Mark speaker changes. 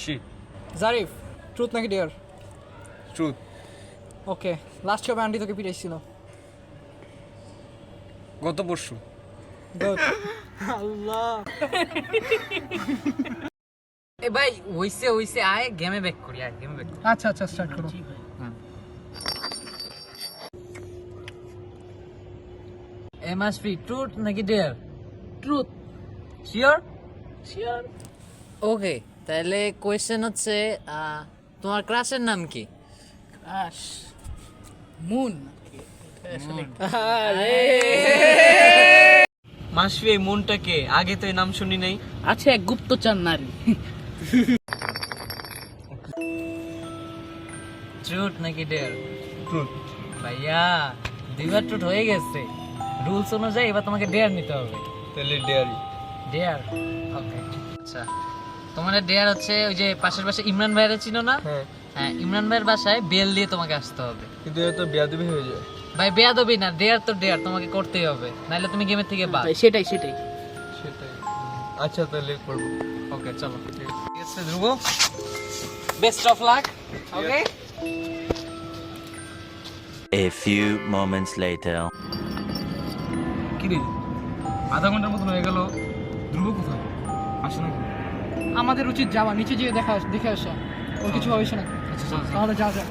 Speaker 1: She.
Speaker 2: Zarif, truth নাকি dare?
Speaker 1: Truth.
Speaker 2: ওকে, last কবে aunty তোকে পিটাইছিল?
Speaker 1: গত পরশু।
Speaker 2: গুড। আল্লাহ।
Speaker 3: এ ভাই হইছে আয় গেমে ব্যাক করি আর গেমে ব্যাক করি।
Speaker 2: আচ্ছা আচ্ছা, স্টার্ট করো।
Speaker 3: এ মাস্ট বি ট্রুথ নাকি ডেয়ার?
Speaker 2: ট্রুথ।
Speaker 3: শিওর?
Speaker 2: শিওর।
Speaker 3: ওকে, তাহলে কোয়েশ্চেন হচ্ছে তোমার ক্রাশের নাম কি?
Speaker 2: Crush moon.
Speaker 4: মাসফি এই মনটাকে আগে তো এই নাম শুনি নাই।
Speaker 2: আছে এক গুপ্তচর নারী।
Speaker 3: ট্রুথ নাকি ডেয়ার?
Speaker 1: ট্রুথ।
Speaker 3: ভাইয়া দুইবার ট্রুথ হয়ে গেছে, রুলস অনুযায়ী এবার তোমাকে ডেয়ার নিতে হবে।
Speaker 1: তাহলে ডেয়ারি।
Speaker 3: ডেয়ার। ওকে, আচ্ছা তোমার ডেয়ার হচ্ছে ওই যে পাশের বাসায় ইমরান ভাইয়ের চিনো না?
Speaker 1: হ্যাঁ,
Speaker 3: হ্যাঁ, ইমরান ভাইয়ের বাসায় বেল দিয়ে তোমাকে আসতে হবে।
Speaker 1: কিন্তু এটা তো বেয়াদবি হয়ে যায়।
Speaker 3: ভাই বেয়াদবি না, ডেয়ার তো ডেয়ার, তোমাকে করতেই হবে, নাহলে তুমি গেমের থেকে বাদ।
Speaker 2: সেটাই।
Speaker 1: সেটাই। আচ্ছা তাহলে করবো।
Speaker 3: ওকে চলো।
Speaker 1: ঠিক আছে Dhruv,
Speaker 3: best of luck. Okay,
Speaker 5: A few moments later.
Speaker 1: কি রে আধা ঘন্টার মতন হয়ে গেল, ধ্রুব কোথায়? আসে না কেন?
Speaker 2: আমাদের উচিত যাওয়া, নিচে যেয়ে দেখে আসা। ওর কিছু হবে না।
Speaker 1: আচ্ছা চল।
Speaker 2: তাহলে যা যা।